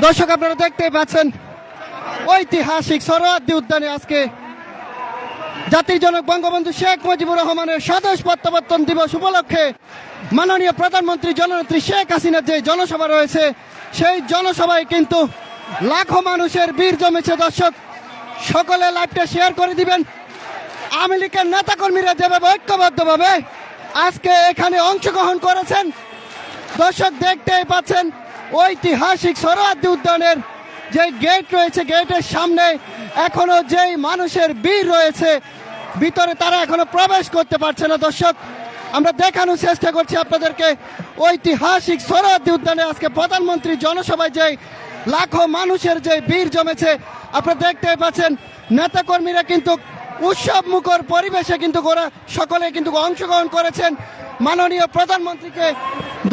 দর্শক আপনারা দেখতে পাচ্ছেন ঐতিহাসিক সোহরাওয়ার্দী উদ্যানে আজকে জাতির জনক বঙ্গবন্ধু শেখ মুজিবুর রহমানের স্বদেশ প্রত্যাবর্তন দিবস উপলক্ষে মাননীয় প্রধানমন্ত্রী জননেত্রী শেখ হাসিনার যে জনসভা রয়েছে সেই জনসভায় কিন্তু লাখো মানুষের ভিড় জমেছে। দর্শক সকলে লাইভটা শেয়ার করে দিবেন। আওয়ামী লীগের নেতাকর্মীরা যেভাবে ঐক্যবদ্ধভাবে আজকে এখানে অংশগ্রহণ করেছেন, দর্শক দেখতেই পাচ্ছেন ঐতিহাসিক সোহরাওয়ার্দী উদ্যানের যে গেট রয়েছে, গেটের সামনে এখনো যেই মানুষের ভিড় রয়েছে ভিতরে তারা এখনো প্রবেশ করতে পারছে না। দর্শক আমরা দেখানোর চেষ্টা করছি আপনাদেরকে ঐতিহাসিক সোহরাওয়ার্দী উদ্যানে আজকে প্রধানমন্ত্রী জনসভায় যে লাখো মানুষের যে ভিড় জমেছে আপনারা দেখতেই পাচ্ছেন। নেতাকর্মীরা কিন্তু উৎসব মুখর পরিবেশে কিন্তু ওরা সকলে কিন্তু অংশগ্রহণ করেছেন। মাননীয় প্রধানমন্ত্রীকে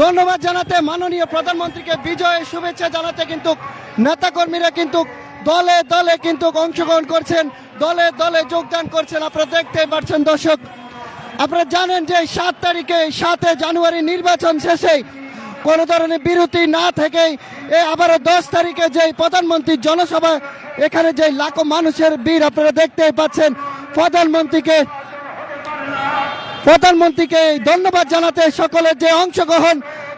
ধন্যবাদ জানাতে, মাননীয় প্রধানমন্ত্রীকে বিজয়ের শুভেচ্ছা জানাতে কিন্তু নেতাকর্মীরা কিন্তু দলে দলে কিন্তু অংশগ্রহণ করছেন, দলে দলে যোগদান করছেন। আপনারা দেখতে পাচ্ছেন। দর্শক আপনারা জানেন যে 7 তারিখে 7 জানুয়ারি নির্বাচন শেষে কোনো ধরনের বিরতি না থেকেই আবারও 10 তারিখে যে প্রধানমন্ত্রীর জনসভা এখানে যে লাখো মানুষের ভিড় আপনারা দেখতেই পাচ্ছেন। প্রধানমন্ত্রীকে ধন্যবাদ জানাতে সকলের যে অংশগ্রহণ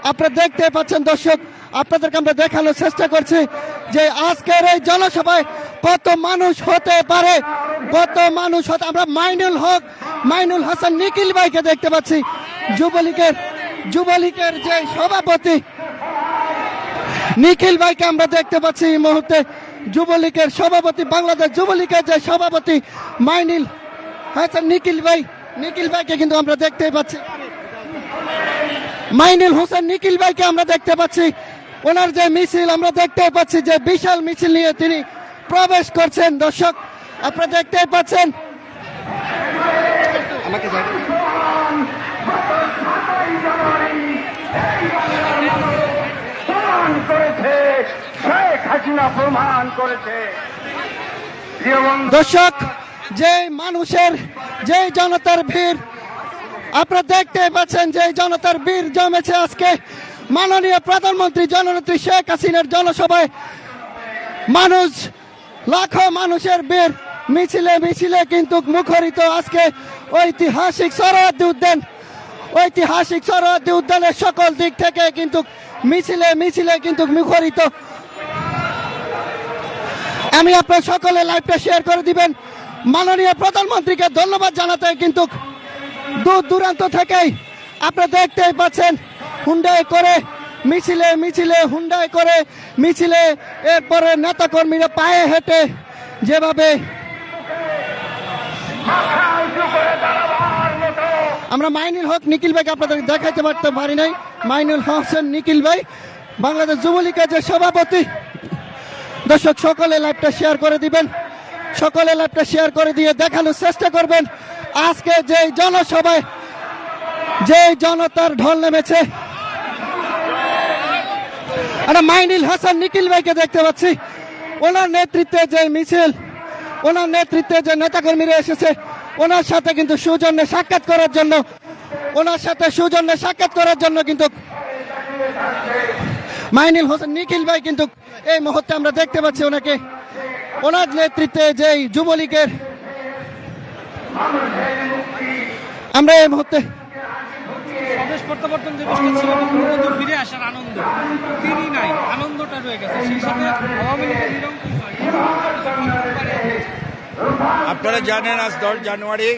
আপনারা দেখতে পাচ্ছেন। দর্শক আপনাদেরকে আমরা দেখানোর চেষ্টা করছি যে আজকের এই জনসভায় কত মানুষ হতে পারে, কত মানুষ হতে। আমরা মাইনুল হাসান নিখিল ভাইকে দেখতে পাচ্ছি, যুবলীগের যে সভাপতি নিখিল ভাইকে আমরা দেখতে পাচ্ছি এই মুহূর্তে। যুবলীগের সভাপতি, বাংলাদেশ যুবলীগের যে সভাপতি মাইনুল হাসান নিখিল ভাইকে কিন্তু আমরা দেখতেই পাচ্ছি। মাইনুল হোসেন নিখিল ভাইকে আমরা দেখতে পাচ্ছি। ওনার যে মিছিল আমরা দেখতে পাচ্ছি, যে বিশাল মিছিল নিয়ে তিনি প্রবেশ করছেন। দর্শক আপনারা দেখতে পাচ্ছেন। দর্শক যে মানুষের যে জনতার ভিড় আপনারা দেখতে পাচ্ছেন, যে জনতার ভিড় জমেছে আজকে মাননীয় প্রধানমন্ত্রী জননেত্রী শেখ হাসিনার জনসভায়। লাখো মানুষের ভিড়, মিছিলে মিছিলে কিন্তু মুখরিত আজকে ঐতিহাসিক সোহরাওয়ার্দী উদ্যানের সকল দিক থেকে কিন্তু মিছিলে মিছিলে কিন্তু মুখরিত। আমি আপনার সকলে লাইভটা শেয়ার করে দিবেন। মাননীয় প্রধানমন্ত্রীকে ধন্যবাদ জানাতে কিন্তু দূর দূরান্ত থেকেই আপনারা দেখতেই পাচ্ছেন হুন্ডাই করে মিছিলে এরপরে নেতাকর্মীরা পায়ে হেঁটে যেভাবে আমরা মাইনুল হক নিখিল ভাইকে আপনাদের দেখাইতে পারি নাই। মাইনুল হোসেন নিখিল ভাই বাংলাদেশ যুবলীগের যে সভাপতি। দর্শক সকলে লাইভটা শেয়ার করে দিবেন, সকলে লাইভটা শেয়ার করে দিয়ে দেখানোর চেষ্টা করবেন আজকে যে জনসভায় যে জনতার ঢল নেমেছে। আমরা মাইনুল হাসান নিখিল ভাইকে দেখতে পাচ্ছি। ওনার নেতৃত্বে যে মিছিল, ওনার নেতৃত্বে যে নেতাকর্মীরা এসেছে ওনার সাথে কিন্তু সৌজন্যে সাক্ষাৎ করার জন্য কিন্তু মাইনুল হোসেন নিখিল ভাই কিন্তু এই মুহূর্তে আমরা দেখতে পাচ্ছি ওনাকে। ওনার নেতৃত্বে যে যুবলীগের আমরা এই মুহূর্তে স্বদেশ প্রত্যাবর্তন দিবসটা ছিল ফিরে আসার আনন্দ, তিনি নাই, আনন্দটা রয়ে গেছে। সেই সাথে আওয়ামী লীগের নিরঙ্কুশ। আপনারা জানেন আজ 10 জানুয়ারি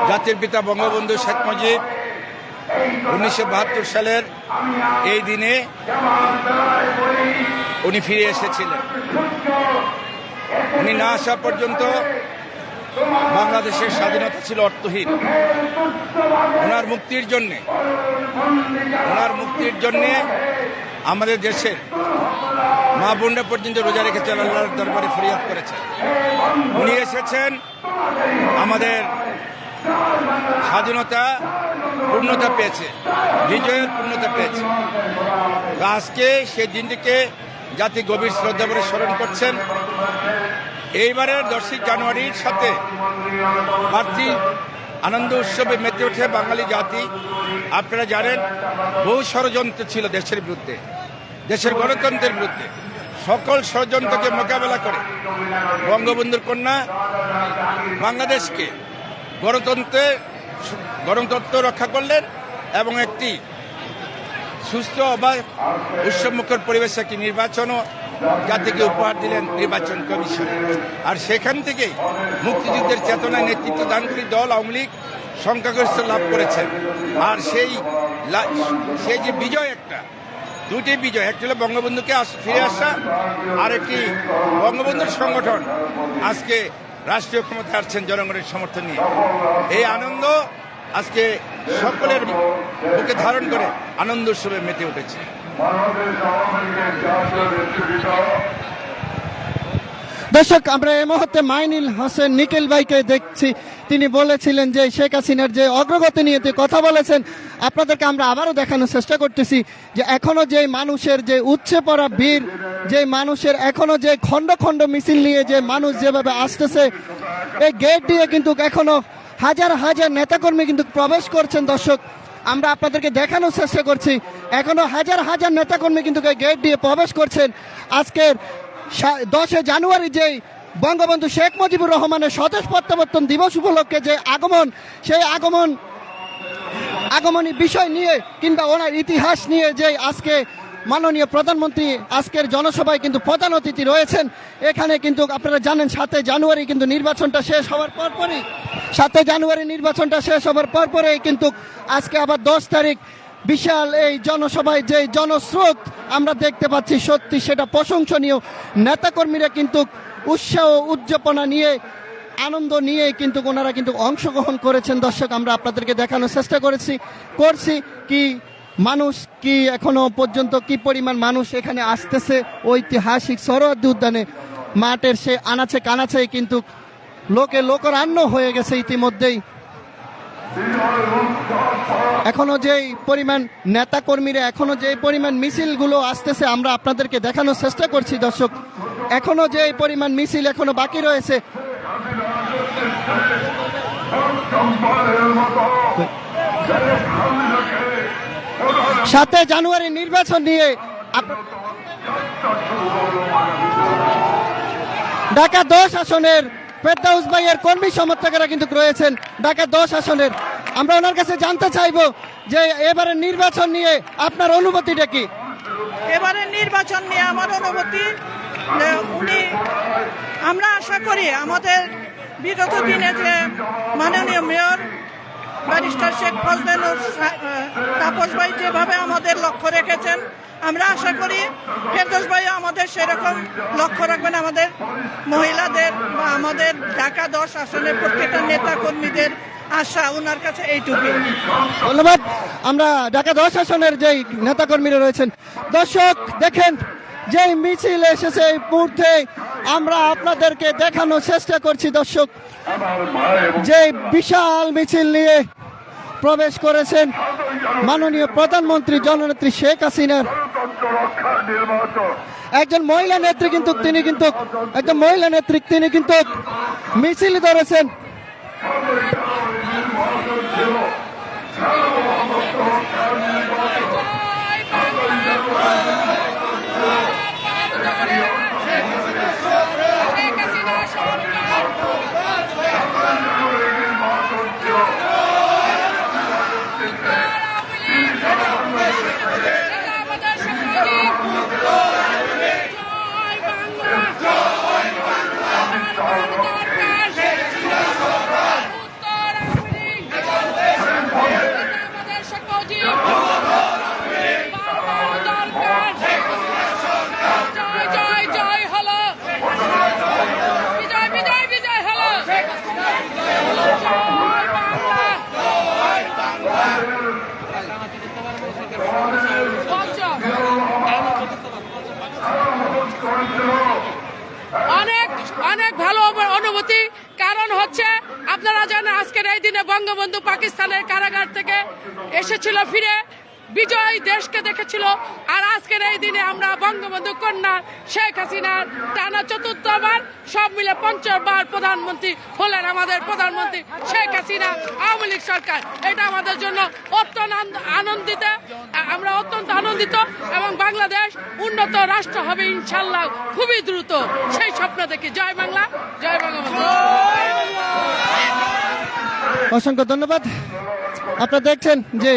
জাতির পিতা বঙ্গবন্ধু শেখ মুজিব 1972 সালের এই দিনে উনি ফিরে এসেছিলেন। উনি না আসা পর্যন্ত বাংলাদেশের স্বাধীনতা ছিল অর্থহীন। ওনার মুক্তির জন্যে আমাদের দেশের মা বোনরা পর্যন্ত রোজা রেখেছেন, আল্লাহর দরবারে ফরিয়াদ করেছেন। উনি এসেছেন আমাদের স্বাধীনতা পূর্ণতা পেয়েছে, বিজয়ের পূর্ণতা পেয়েছে। আজকে সেই দিনটিকে জাতি গভীর শ্রদ্ধা করে স্মরণ করছেন। এইবারের 10 জানুয়ারির সাথে বাড়তি আনন্দ উৎসবে মেতে ওঠে বাঙালি জাতি। আপনারা জানেন বহু ষড়যন্ত্র ছিল দেশের বিরুদ্ধে, দেশের গণতন্ত্রের বিরুদ্ধে সকল ষড়যন্ত্রকে মোকাবেলা করে বঙ্গবন্ধুর কন্যা বাংলাদেশকে গণতন্ত্র রক্ষা করলেন এবং একটি সুস্থ অবাধ উৎসবমুখর পরিবেশে একটি নির্বাচনও জাতিকে উপহার দিলেন নির্বাচন কমিশন। আর সেখান থেকেই মুক্তিযুদ্ধের চেতনায় নেতৃত্ব দানকারী দল আওয়ামী লীগ সংখ্যাগরিষ্ঠ লাভ করেছেন। আর সেই যে বিজয়, দুটি বিজয়, একটি হলো বঙ্গবন্ধুকে ফিরে আসা, আর একটি বঙ্গবন্ধুর সংগঠন আজকে রাষ্ট্রীয় ক্ষমতায় আসছেন জনগণের সমর্থন নিয়ে। এই আনন্দ আজকে সকলের বুকে ধারণ করে আনন্দ উৎসবে মেতে উঠেছে। দর্শক, আমরা এই মুহূর্তে মাইনুল হোসেন নিখিল ভাইকে দেখছি। তিনি বলেছিলেন যে শেখ হাসিনার যে অগ্রগতি নিয়ে কথা বলেছেন। আপনাদেরকে আমরা আবারও দেখানোর চেষ্টা করতেছি যে এখনো যে মানুষের যে উচ্চে পড়া বীর, যে মানুষের এখনো যে খণ্ড খণ্ড মিছিল নিয়ে যে মানুষ যেভাবে আসতেছে, এই গেট দিয়ে কিন্তু এখনো হাজার হাজার নেতাকর্মী কিন্তু প্রবেশ করছেন। দর্শক, আমরা আপনাদেরকে দেখানোর চেষ্টা করছি এখনো হাজার হাজার নেতাকর্মী কিন্তু এই গেট দিয়ে প্রবেশ করছেন। আজকের 10 জানুয়ারি যেই বঙ্গবন্ধু শেখ মুজিবুর রহমানের স্বদেশ প্রত্যাবর্তন দিবস উপলক্ষে যে আগমন, সেই আগমনী বিষয় নিয়ে কিংবা ওনার ইতিহাস নিয়ে যে আজকে মাননীয় প্রধানমন্ত্রী আজকের জনসভায় কিন্তু প্রধান অতিথি রয়েছেন। এখানে কিন্তু আপনারা জানেন 7 জানুয়ারি কিন্তু নির্বাচনটা শেষ হওয়ার পরপরই 7 জানুয়ারি নির্বাচনটা শেষ হওয়ার পরপরই কিন্তু আজকে আবার 10 তারিখ বিশাল এই জনসভায় যে জনস্রোত আমরা দেখতে পাচ্ছি, সত্যি সেটা প্রশংসনীয়। নেতাকর্মীরা কিন্তু উৎসাহ উদ্যাপনা নিয়ে আনন্দ নিয়ে কিন্তু ওনারা কিন্তু অংশগ্রহণ করেছেন। দর্শক, আমরা আপনাদেরকে দেখানোর চেষ্টা করছি কি মানুষ কি এখনো পর্যন্ত কি পরিমাণ মানুষ এখানে আসতেছে। ঐতিহাসিক সোহরাওয়ার্দী উদ্যানে মাঠের সে আনাচে কানাচে কিন্তু লোকরান্য হয়ে গেছে ইতিমধ্যেই। এখনো যেই পরিমাণ নেতাকর্মীরা, এখনো যে পরিমাণ মিছিলগুলো আসতেছে আমরা আপনাদেরকে দেখানোর চেষ্টা করছি। দর্শক, এখনো যে পরিমাণ মিছিল এখনো বাকি রয়েছে। 7 জানুয়ারি নির্বাচন নিয়ে ঢাকা 10 আসনের ফেরদাউস ভাইয়ের কর্মী সমর্থকেরা কিন্তু রয়েছেন ঢাকা 10 আসনের। আমরা ওনার কাছে জানতে চাইবো যে এবারের নির্বাচন নিয়ে আপনার অনুভূতিটা কি? এবারের নির্বাচন নিয়ে আমার অনুভূতি, আমরা আশা করি আমাদের বিগত দিনে যে মাননীয় মেয়র ব্যারিস্টার শেখ ফজলেনুর তাপস ভাই যেভাবে আমাদের লক্ষ্য রেখেছেন, আমরা আশা করি ফেরদৌস ভাই আমাদের সেরকম লক্ষ্য রাখবেন। আমাদের মহিলাদের বা আমাদের ঢাকা 10 আসনের প্রত্যেকটা নেতা কর্মীদের আশা ওনার কাছে এইটুকু। ধন্যবাদ। আমরা ঢাকা 10 আসনের যেই নেতাকর্মীরা রয়েছেন, দর্শক দেখেন যে মিছিল এসেছে এই মুহূর্তে আমরা আপনাদেরকে দেখানোর চেষ্টা করছি। দর্শক, যে বিশাল মিছিল নিয়ে প্রবেশ করেছেন মাননীয় প্রধানমন্ত্রী জননেত্রী শেখ হাসিনার একজন মহিলা নেত্রী, কিন্তু তিনি কিন্তু একজন মহিলা নেত্রী, তিনি কিন্তু মিছিল ধরেছেন। অনেক ভালো অনুভূতি। কারণ হচ্ছে আপনারা জানেন আজকের এই দিনে বঙ্গবন্ধু পাকিস্তানের কারাগার থেকে এসেছিল ফিরে, বিজয় দেশকে দেখেছিল। আর আজকের এই দিনে আমরা বঙ্গবন্ধু কন্যা শেখ হাসিনার টানা 4বার সব মিলে 5বার প্রধানমন্ত্রী হলেন আমাদের প্রধানমন্ত্রী শেখ হাসিনা আওয়ামী লীগ সরকার। এটা আমাদের জন্য অত্যন্ত আনন্দিত, আমরা অত্যন্ত আনন্দিত। আনন্দিত এবং বাংলাদেশ উন্নত রাষ্ট্র হবে ইনশাল্লাহ খুবই দ্রুত, সেই স্বপ্ন দেখি। জয় বাংলা, জয় বঙ্গবন্ধু। অসংখ্য ধন্যবাদ। আপনারা দেখছেন যে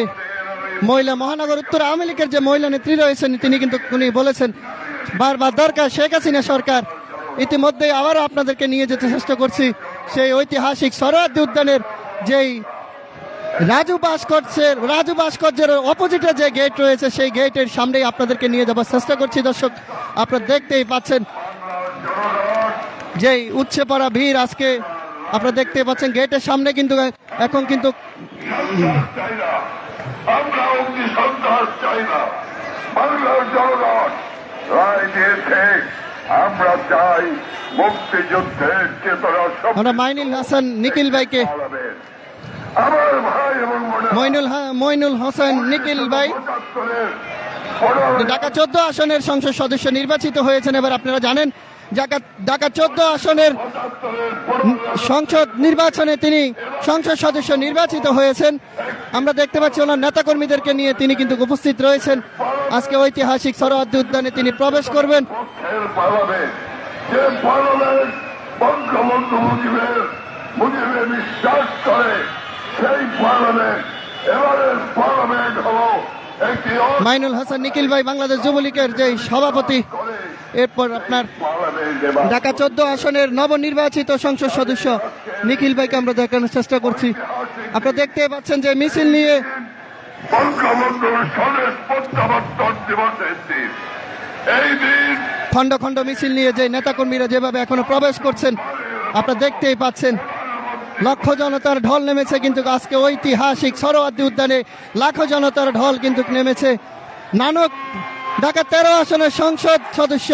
মহিলা মহানগর উত্তর আওয়ামী লীগের যে মহিলা নেত্রী রয়েছেন তিনি কিন্তু উনি বলেছেন বারবার দরকার শেখ হাসিনা সরকার। ইতিমধ্যে আবারও আপনাদেরকে নিয়ে যেতে চেষ্টা করছি সেই ঐতিহাসিক সরোয়ার্দী উদ্যানের যেই রাজু ভাস্কর্যের অপোজিটে যে গেট রয়েছে সেই গেটের সামনেই আপনাদেরকে নিয়ে যাবার চেষ্টা করছি। দর্শক আপনারা দেখতেই পাচ্ছেন যেই উচ্ছে পড়া ভিড় আজকে আপনারা দেখতেই পাচ্ছেন গেটের সামনে কিন্তু এখন কিন্তু আমরা অগ্নি সন্ত্রাস চাই না। বাংলার জনগণ রায় দিয়েছে, আমরা চাই মুক্তিযুদ্ধের চেতনা আমরা মাইনুল হাসান নিখিল ভাইকে আমার ভাই এবং মইনুল হাসান নিখিল ভাই ঢাকা 14 আসনের সংসদ সদস্য নির্বাচিত হয়েছেন। এবার আপনারা জানেন ঢাকা 14 আসনের সংসদ নির্বাচনে তিনি সংসদ সদস্য নির্বাচিত হয়েছেন। আমরা দেখতে পাচ্ছি ওনার নেতাকর্মীদেরকে নিয়ে তিনি কিন্তু উপস্থিত রয়েছেন। আজকে ঐতিহাসিক সরোয়ার্দী উদ্যানে তিনি প্রবেশ করবেন। যে পার্লামেন্ট বঙ্গবন্ধু মুজিবের বিশ্বাস করে সেই পার্লামেন্ট এবারের পার্লামেন্ট হলো একটি মাইনুল হাসান নিখিল ভাই বাংলাদেশ যুবলীগের যে সভাপতি। এরপর আপনার ঢাকা 14 আসনের নবনির্বাচিত সংসদ সদস্য নিখিল ভাইকে আমরা দেখানোর চেষ্টা করছি। আপনারা দেখতে পাচ্ছেন যে মিছিল নিয়ে বঙ্গবন্ধুর স্বদেশ প্রত্যাবর্তন দিবসের দিন, এই দিন খণ্ড খণ্ড মিছিল নিয়ে যে নেতাকর্মীরা যেভাবে এখনো প্রবেশ করছেন আপনারা দেখতেই পাচ্ছেন। লক্ষ জনতার ঢল নেমেছে কিন্তু আজকে ঐতিহাসিক সরোয়ার্দী উদ্যানে লাখো জনতার ঢল কিন্তু নেমেছে। নানক ঢাকা 13 আসনের সংসদ সদস্য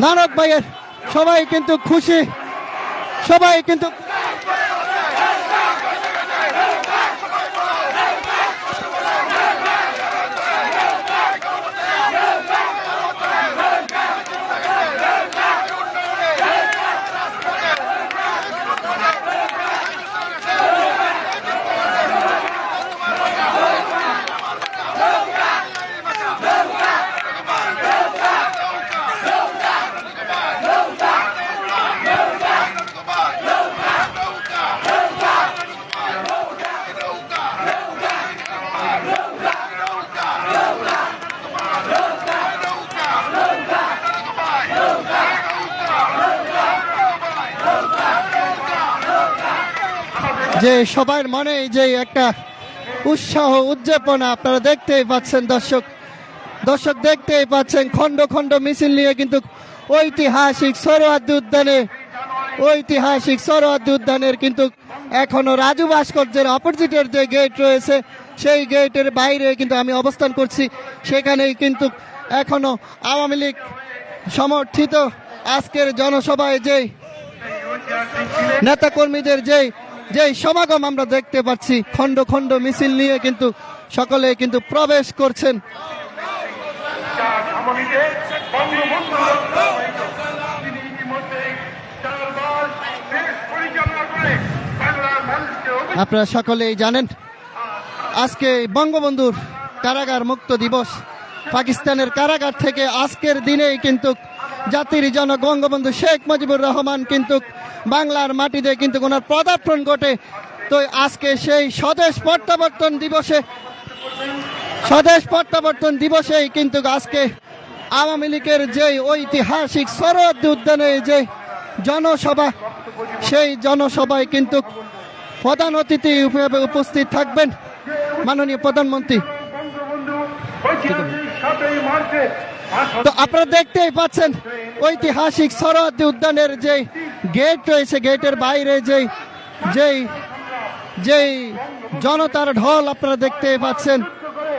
নানক ভাইয়ের সবাই কিন্তু খুশি, সবাই কিন্তু যে সবার মনে যে একটা উৎসাহ উদ্যাপনা আপনারা দেখতেই পাচ্ছেন। দর্শক দেখতেই পাচ্ছেন খণ্ড খণ্ড মিছিল নিয়ে কিন্তু ঐতিহাসিক সরোয়ার্দী উদ্যানের কিন্তু এখনো রাজু ভাস্কর্যের অপোজিটের যে গেট রয়েছে সেই গেটের বাইরে কিন্তু আমি অবস্থান করছি। সেখানেই কিন্তু এখনো আওয়ামী লীগ সমর্থিত আজকের জনসভায় যেই নেতাকর্মীদের যেই সমাগম আমরা দেখতে পাচ্ছি খণ্ড খণ্ড মিছিল নিয়ে কিন্তু সকলে কিন্তু প্রবেশ করছেন। আপনারা সকলেই জানেন আজকে বঙ্গবন্ধুর কারাগার মুক্ত দিবস। পাকিস্তানের কারাগার থেকে আজকের দিনেই কিন্তু জাতির জনক বঙ্গবন্ধু শেখ মুজিবুর রহমান কিন্তু বাংলার মাটিতে কিন্তু ওনার পদার্পণ ঘটে। তো আজকে সেই স্বদেশ প্রত্যাবর্তন দিবসেই কিন্তু আজকে আওয়ামী লীগের যে ঐতিহাসিক সরোয়ার্দী উদ্যানে যে জনসভা সেই জনসভায় কিন্তু প্রধান অতিথি হিসেবে উপস্থিত থাকবেন মাননীয় প্রধানমন্ত্রী। তো আপনারা দেখতেই পাচ্ছেন ঐতিহাসিক সরোয়ার্দী উদ্যানের যে গেট রয়েছে গেটের বাইরে যেই জনতার ঢল আপনারা দেখতে পাচ্ছেন।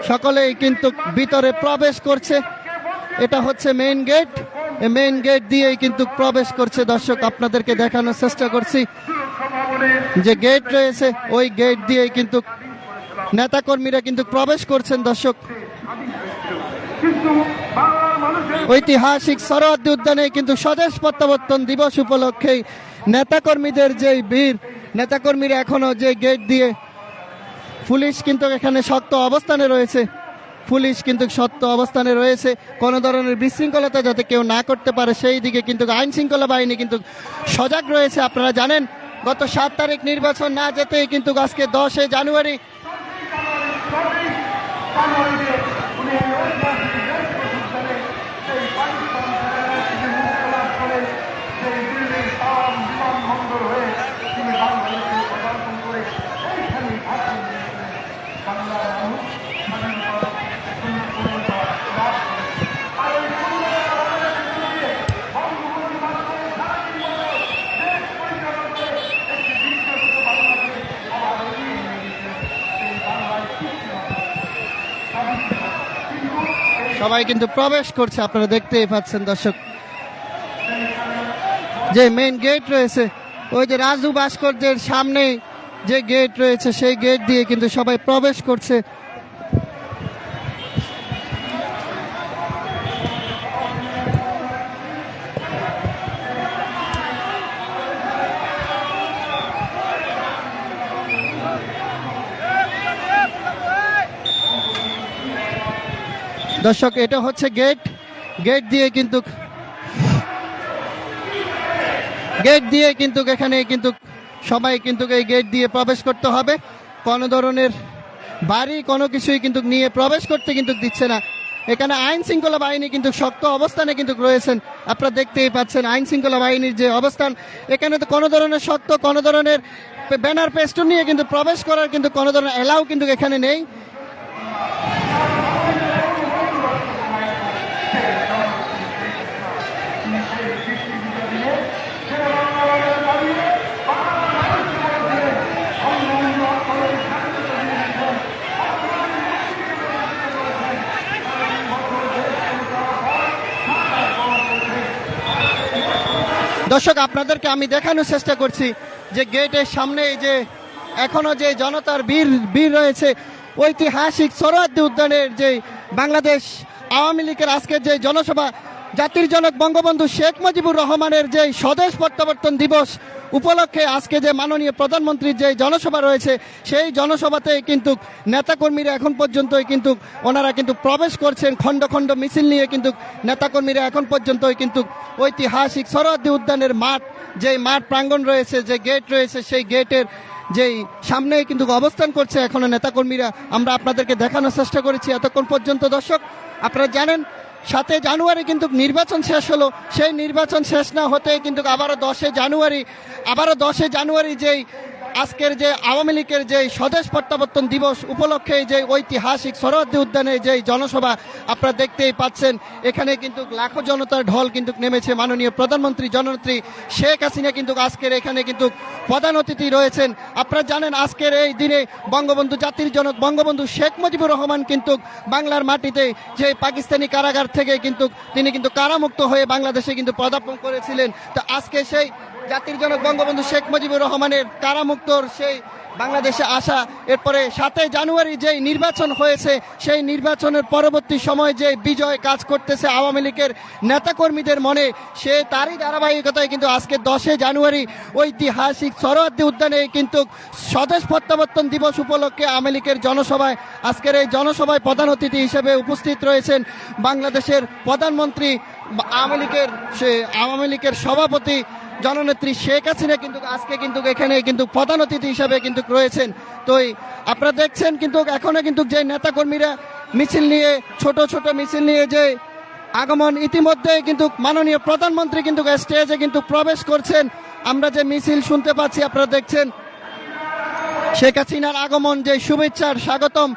সকলেই কিন্তু ভিতরে প্রবেশ করছে। এটা হচ্ছে মেইন গেট। এই মেইন গেট দিয়েই কিন্তু প্রবেশ করছে। দর্শক আপনাদেরকে দেখানোর চেষ্টা করছি যে গেট রয়েছে ওই গেট দিয়েই কিন্তু নেতাকর্মীরা কিন্তু প্রবেশ করছেন। দর্শক ঐতিহাসিক সরোয়ার্দী উদ্যানে কিন্তু স্বদেশ প্রত্যাবর্তন দিবস উপলক্ষে নেতাকর্মীদের যে ভিড়, নেতাকর্মীরা এখনো যে গেট দিয়ে পুলিশ কিন্তু এখানে শক্ত অবস্থানে রয়েছে। পুলিশ কিন্তু সত্য অবস্থানে রয়েছে, কোনো ধরনের বিশৃঙ্খলতা যাতে কেউ না করতে পারে সেই দিকে কিন্তু আইন শৃঙ্খলা বাহিনী কিন্তু সজাগ রয়েছে। আপনারা জানেন গত 7 তারিখ নির্বাচন না যেতেই কিন্তু আজকে 10 জানুয়ারি সবাই কিন্তু প্রবেশ করছে, আপনারা দেখতেই পাচ্ছেন দর্শক। যে মেইন গেট রয়েছে, ওই যে রাজু ভাস্কর্যের সামনে যে গেট রয়েছে সেই গেট দিয়ে কিন্তু সবাই প্রবেশ করছে। দর্শক, এটা হচ্ছে গেট। গেট দিয়ে কিন্তু এখানে কিন্তু সবাই কিন্তু এই গেট দিয়ে প্রবেশ করতে হবে। কোনো ধরনের বাড়ি কোনো কিছুই কিন্তু নিয়ে প্রবেশ করতে কিন্তু দিচ্ছে না। এখানে আইন শৃঙ্খলা বাহিনী কিন্তু শক্ত অবস্থানে কিন্তু রয়েছেন, আপনারা দেখতেই পাচ্ছেন আইন শৃঙ্খলা বাহিনীর যে অবস্থান। এখানে তো কোনো ধরনের শক্ত কোনো ধরনের ব্যানার পেস্টুন নিয়ে কিন্তু প্রবেশ করার কিন্তু কোনো ধরনের এলাও কিন্তু এখানে নেই। দর্শক, আপনাদেরকে আমি দেখানোর চেষ্টা করছি যে গেটের সামনে যে এখনো যে জনতার ভিড় রয়েছে, ঐতিহাসিক সোহরাওয়ার্দী উদ্যানের যে বাংলাদেশ আওয়ামী লীগের আজকের যে জনসভা, জাতির জনক বঙ্গবন্ধু শেখ মুজিবুর রহমানের যে স্বদেশ প্রত্যাবর্তন দিবস উপলক্ষে আজকে যে মাননীয় প্রধানমন্ত্রীর যে জনসভা রয়েছে সেই জনসভাতে কিন্তু নেতাকর্মীরা এখন পর্যন্তই কিন্তু ওনারা কিন্তু প্রবেশ করছেন খণ্ড খণ্ড মিছিল নিয়ে। কিন্তু নেতাকর্মীরা এখন পর্যন্তই কিন্তু ঐতিহাসিক সোহরাওয়ার্দী উদ্যানের মাঠ প্রাঙ্গণ রয়েছে, যে গেট রয়েছে সেই গেটের যেই সামনে কিন্তু অবস্থান করছে এখনো নেতাকর্মীরা। আমরা আপনাদেরকে দেখানোর চেষ্টা করেছি এতক্ষণ পর্যন্ত। দর্শক, আপনারা জানেন 7 জানুয়ারি কিন্তু নির্বাচন শেষ হলো, সেই নির্বাচন শেষ না হতে কিন্তু আবারও 10 জানুয়ারি যেই আজকের যে আওয়ামী লীগের যে স্বদেশ প্রত্যাবর্তন দিবস উপলক্ষে যে ঐতিহাসিক সোহরাওয়ার্দী উদ্যানে যে জনসভা আপনারা দেখতেই পাচ্ছেন। এখানে কিন্তু লাখো জনতার ঢল কিন্তু নেমেছে। মাননীয় প্রধানমন্ত্রী জননেত্রী শেখ হাসিনা কিন্তু আজকের এখানে কিন্তু প্রধান অতিথি রয়েছেন। আপনারা জানেন আজকের এই দিনে বঙ্গবন্ধু জাতির জনক বঙ্গবন্ধু শেখ মুজিবুর রহমান কিন্তু বাংলার মাটিতে যে পাকিস্তানি কারাগার থেকে কিন্তু তিনি কিন্তু কারামুক্ত হয়ে বাংলাদেশে কিন্তু পদার্পণ করেছিলেন। তো আজকে সেই জাতির জনক বঙ্গবন্ধু শেখ মুজিবুর রহমানের কারামুক্তর সেই বাংলাদেশে আসা, এরপরে 7 জানুয়ারি যেই নির্বাচন হয়েছে সেই নির্বাচনের পরবর্তী সময় যে বিজয় কাজ করতেছে আওয়ামী লীগের নেতাকর্মীদের মনে, সে তারই ধারাবাহিকতায় কিন্তু আজকে 10 জানুয়ারি ঐতিহাসিক সোহরাওয়ার্দী উদ্যানে কিন্তু স্বদেশ প্রত্যাবর্তন দিবস উপলক্ষে আওয়ামী লীগের জনসভায় আজকের এই জনসভায় প্রধান অতিথি হিসেবে উপস্থিত রয়েছেন বাংলাদেশের প্রধানমন্ত্রী, আওয়ামী লীগের সভাপতি জননেত্রী শেখ হাসিনা কিন্তু আজকে কিন্তু এখানে কিন্তু প্রধান অতিথি হিসাবে কিন্তু রয়েছেন। তো আপনারা দেখছেন কিন্তু এখনো কিন্তু যে নেতাকর্মীরা মিছিল নিয়ে ছোট মিছিল নিয়ে যে আগমন, ইতিমধ্যে কিন্তু মাননীয় প্রধানমন্ত্রী কিন্তু স্টেজে কিন্তু প্রবেশ করছেন। আমরা যে মিছিল শুনতে পাচ্ছি, আপনারা দেখছেন শেখ হাসিনার আগমন, যে শুভেচ্ছার স্বাগতম।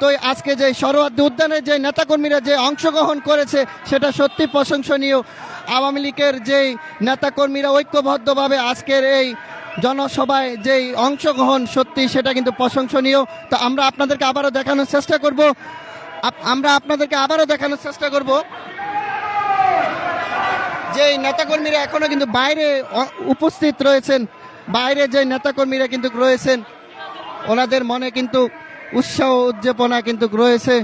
তো আজকে যে সোহরাওয়ার্দী উদ্যানে যে নেতাকর্মীরা যে অংশগ্রহণ করেছে সেটা সত্যি প্রশংসনীয়। আওয়ামী লীগের যেই নেতাকর্মীরা ঐক্যবদ্ধভাবে আজকের এই জনসভায় যেই অংশগ্রহণ, সত্যি সেটা কিন্তু প্রশংসনীয়। তো আমরা আপনাদেরকে আবারও দেখানোর চেষ্টা করব যে নেতাকর্মীরা এখনো কিন্তু বাইরে উপস্থিত রয়েছেন। বাইরে যে নেতাকর্মীরা কিন্তু রয়েছেন ওনাদের মনে কিন্তু উৎসাহ উদ্দীপনা কিন্তু রয়েছে।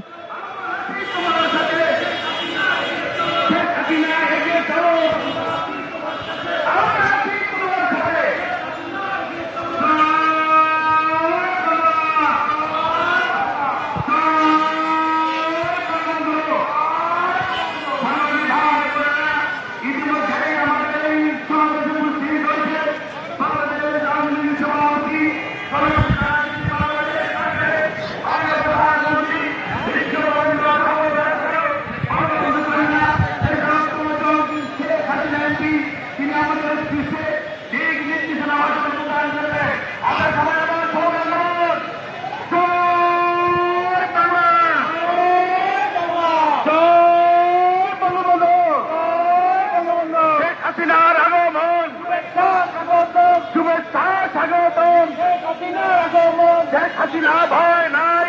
না ভয় নাই,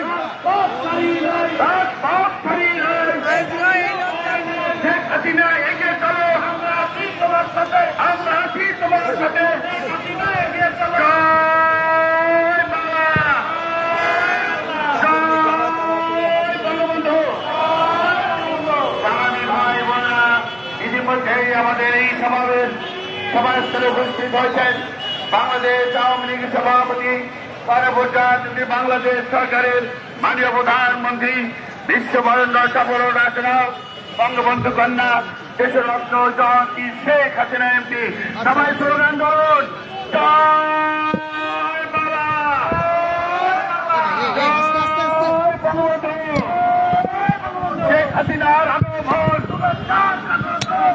রাজপথ ছাড়ি নাই। শেখ হাসিনা এগিয়ে চলো, আমরা আছি তোমার সাথে, আমরা আছি তোমার সাথে। শেখ হাসিনা এগিয়ে চলো। জয় বাংলা, জয় বঙ্গবন্ধু। বাঙালি ভাই বোনেরা, ইতিমধ্যেই আমাদের এই সভাস্থলে উপস্থিত হয়েছেন বাংলাদেশ আওয়ামী লীগের সভাপতি, সর্বজাতীয় বাংলাদেশ সরকারের মাননীয় প্রধানমন্ত্রী, বিশ্ববরেণ্য সফল রাষ্ট্রনায়ক, বঙ্গবন্ধু কন্যা, দেশরত্ন জয়ন্তী শেখ হাসিনা এমপি। সবাই স্লোগান ধরুন, জয় বাংলা, আস্তে আস্তে আস্তে। বঙ্গবন্ধু শেখ হাসিনার আগমন,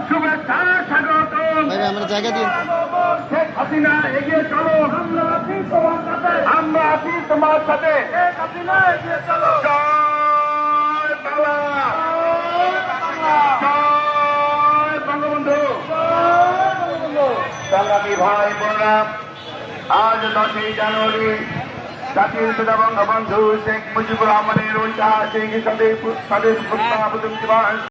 শুভেচ্ছা স্বাগত। ভাই আমরা জায়গা দিন। শেখ হাসিনা এগিয়ে চলো, আমরা আছি তোমার সাথে, আমরা আছি তোমার সাথে। শেখ হাসিনা এগিয়ে চলো। জয় বাংলা, জয় বঙ্গবন্ধু। সংগ্রামী ভাই বোনেরা, আজ 10ই জানুয়ারি জাতির পিতা বঙ্গবন্ধু শেখ মুজিবুর রহমানের ঐতিহাসিক স্বদেশ প্রত্যাবর্তন দিবস।